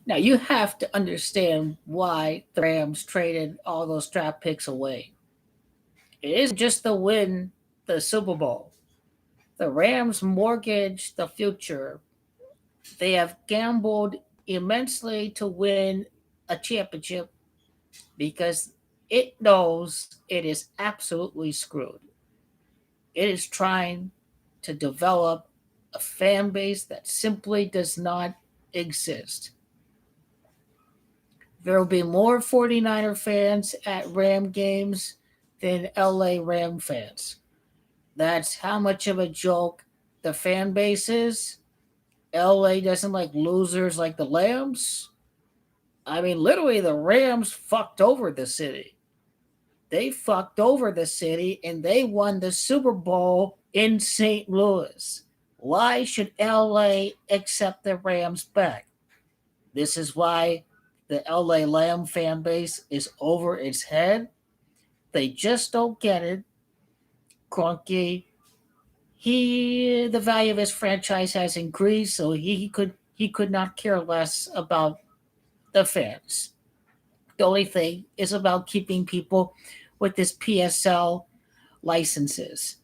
Now you have to understand why the Rams traded all those draft picks away. It isn't just to win the Super Bowl. The Rams mortgaged the future. They have gambled immensely to win a championship because it knows it is absolutely screwed. It is trying to develop a fan base that simply does not exist. There will be more 49er fans at Ram games than LA Ram fans. That's how much of a joke the fan base is. LA doesn't like losers like the Lambs. I mean, literally, the Rams fucked over the city. They fucked over the city and they won the Super Bowl in St. Louis. Why should LA accept the Rams back? This is why the LA Lamb fan base is over its head. They just don't get it. Cronky, the value of his franchise has increased, so he could not care less about the fans. The only thing is about keeping people with this PSL licenses.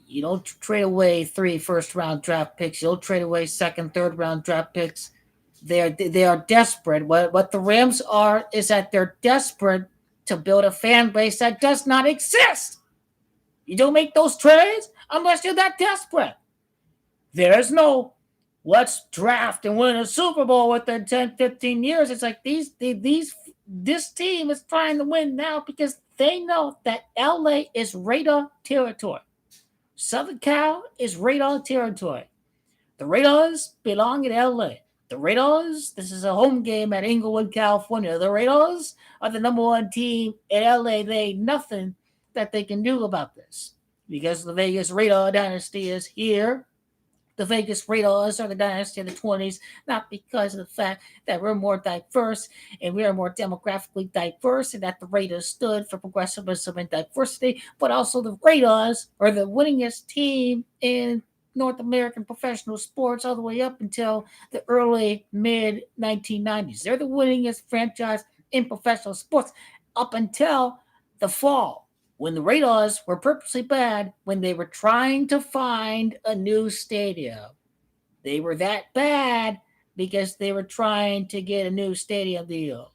You don't trade away 3 first round draft picks. You don't trade away second, third round draft picks. They are desperate. What the Rams are is that they're desperate to build a fan base that does not exist. You don't make those trades unless you're that desperate. There's no let's draft and win a Super Bowl within 10, 15 years. It's like this team is trying to win now because they know that LA is radar territory. Southern Cal is radar territory. The Raiders belong in LA. The Raiders, this is a home game at Inglewood, California. The Raiders are the number one team in LA. There ain't nothing that they can do about this because the Vegas Raider dynasty is here. The Vegas Raiders are the dynasty of the 20s, not because of the fact that we're more diverse and we are more demographically diverse and that the Raiders stood for progressivism and diversity, but also the Raiders are the winningest team in North American professional sports all the way up until the early mid 1990s. They're the winningest franchise in professional sports up until the fall when the Raiders were purposely bad when they were trying to find a new stadium. They were that bad because they were trying to get a new stadium deal.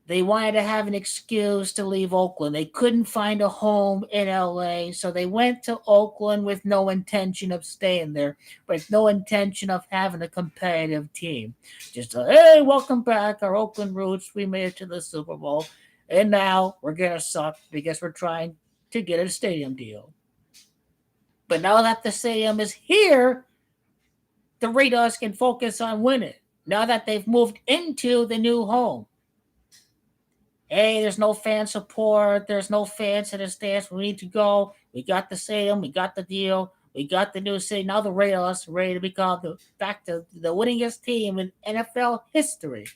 They wanted to have an excuse to leave Oakland. They couldn't find a home in LA, so they went to Oakland with no intention of staying there, but no intention of having a competitive team. Just hey, welcome back, our Oakland roots. We made it to the Super Bowl, and now we're gonna suck because we're trying to get a stadium deal. But now that the stadium is here, the Raiders can focus on winning. Now that they've moved into the new home, hey, there's no fan support. There's no fans in the stands. We need to go. We got the stadium. We got the deal. We got the new city. Now the Raiders are ready to become back to the winningest team in NFL history.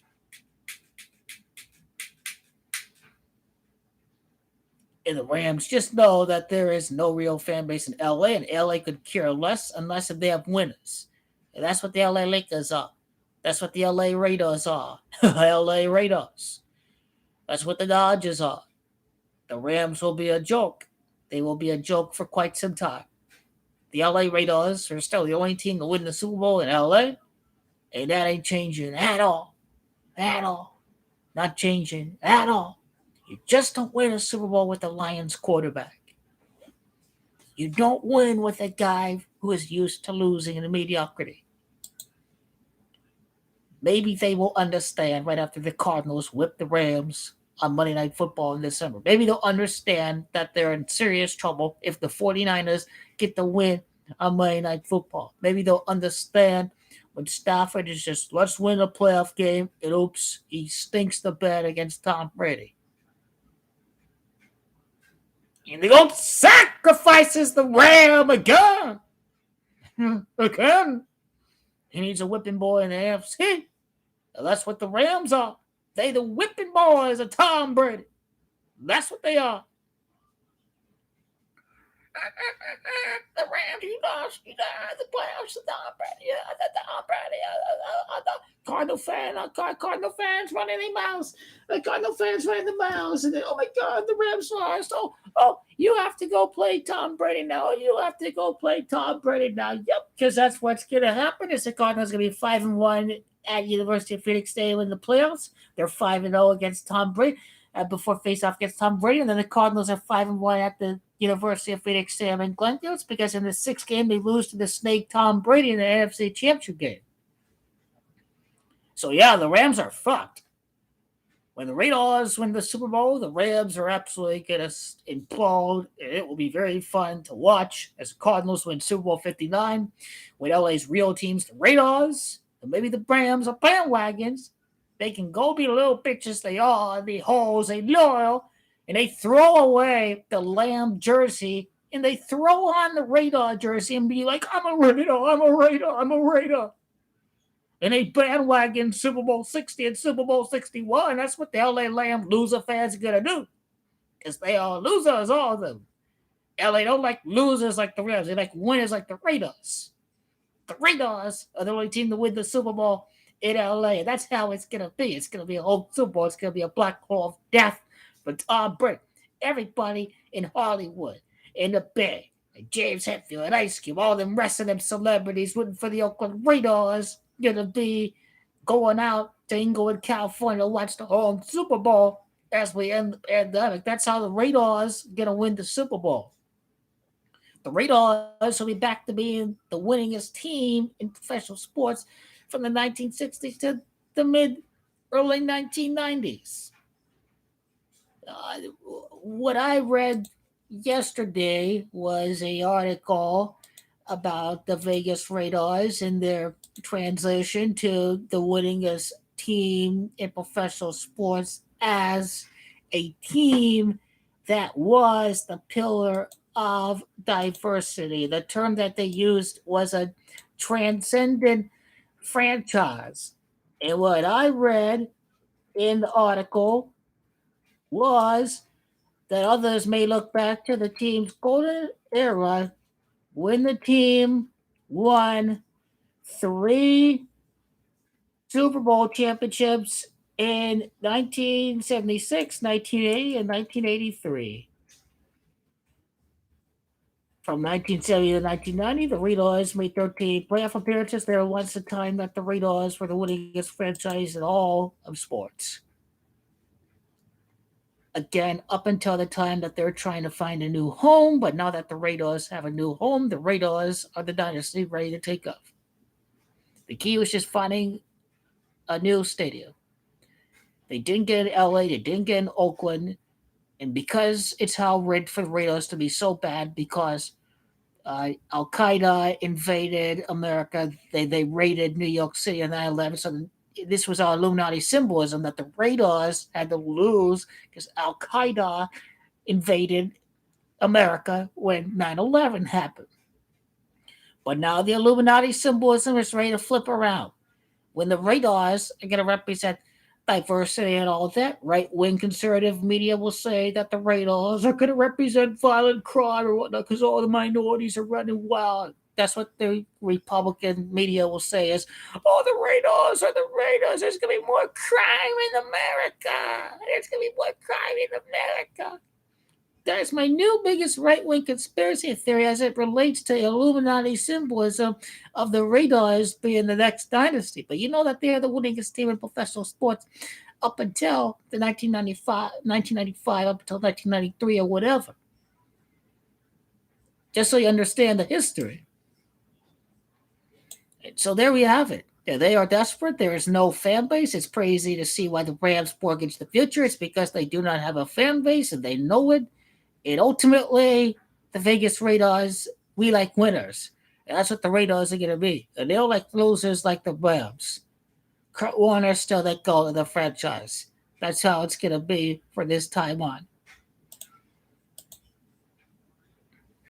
And the Rams just know that there is no real fan base in LA, and LA could care less unless if they have winners. And that's what the LA Lakers are. That's what the LA Raiders are. LA Raiders. That's what the Dodgers are. The Rams will be a joke. They will be a joke for quite some time. The LA Raiders are still the only team to win the Super Bowl in LA, and that ain't changing at all. At all. Not changing at all. You just don't win a Super Bowl with the Lions quarterback. You don't win with a guy who is used to losing and mediocrity. Maybe they will understand right after the Cardinals whip the Rams on Monday Night Football in December. Maybe they'll understand that they're in serious trouble if the 49ers get the win on Monday Night Football. Maybe they'll understand when Stafford is just, let's win a playoff game, and oops, he stinks the bed against Tom Brady. And they don't sacrifices the Ram again. Again. He needs a whipping boy in the AFC. That's what the Rams are. They the whipping boys of Tom Brady. That's what they are. The Rams, the playoffs, Tom Brady, Tom Brady, Cardinal fans running their mouths, the Cardinal fans running the mouths, and then, oh my God, the Rams lost. You have to go play Tom Brady now. You have to go play Tom Brady now. Yep, because that's what's going to happen. Is the Cardinals going to be 5-1 at University of Phoenix Stadium in the playoffs? They're 5-0 against Tom Brady before face-off against Tom Brady, and then the Cardinals are 5-1 at the University of Phoenix Stadium in Glendale. It's because in the sixth game they lose to the Snake Tom Brady in the NFC Championship game. So yeah, the Rams are fucked. When the Raiders win the Super Bowl, the Rams are absolutely going to implode, and it will be very fun to watch as the Cardinals win Super Bowl 59 with LA's real teams, the Raiders, and maybe the Rams are bandwagons. They can go be the little bitches they are, the hoes, they loyal, and they throw away the Lamb jersey, and they throw on the Raider jersey and be like, I'm a Raider, I'm a Raider, I'm a Raider. And they bandwagon Super Bowl 60 and Super Bowl 61. That's what the LA Lamb loser fans are going to do. Because they are losers, all of them. LA don't like losers like the Rams. They like winners like the Raiders. The Raiders are the only team to win the Super Bowl in LA. That's how it's going to be. It's going to be a whole Super Bowl. It's going to be a black hole of death for Tom Brady. Everybody in Hollywood, in the Bay, like James Hetfield and Ice Cube, all them rest of them celebrities rooting for the Oakland Raiders, going to be going out to Inglewood, California to watch the home Super Bowl as we end the pandemic. That's how the Raiders going to win the Super Bowl. The Raiders will be back to being the winningest team in professional sports from the 1960s to the early 1990s. What I read yesterday was an article about the Vegas Raiders and their transition to the winningest team in professional sports as a team that was the pillar of diversity. The term that they used was a transcendent franchise. And what I read in the article was that others may look back to the team's golden era when the team won 3 Super Bowl championships in 1976, 1980, and 1983. From 1970 to 1990, the Raiders made 13 playoff appearances. There was a time that the Raiders were the winningest franchise in all of sports. Again, up until the time that they're trying to find a new home, but now that the Raiders have a new home, the Raiders are the dynasty ready to take off. The key was just finding a new stadium. They didn't get in LA, they didn't get in Oakland, and because it's how rigged for the Raiders to be so bad, because Al Qaeda invaded America, they raided New York City on 9/11, so this was our Illuminati symbolism that the Raiders had to lose because Al Qaeda invaded America when 9/11 happened. But now the Illuminati symbolism is ready to flip around. When the Raiders are going to represent diversity and all that, right-wing conservative media will say that the Raiders are going to represent violent crime or whatnot because all the minorities are running wild. That's what the Republican media will say is, oh, the Raiders are the Raiders. There's going to be more crime in America. There's going to be more crime in America. That is my new biggest right-wing conspiracy theory as it relates to Illuminati symbolism of the Raiders being the next dynasty. But you know that they're the winningest team in professional sports up until the 1995, up until 1993 or whatever. Just so you understand the history. So there we have it. Yeah, they are desperate. There is no fan base. It's crazy to see why the Rams mortgage the future. It's because they do not have a fan base and they know it. And ultimately, the Vegas Raiders, we like winners. And that's what the Raiders are going to be. And they don't like losers like the Rams. Kurt Warner still let go of the franchise. That's how it's going to be for this time on.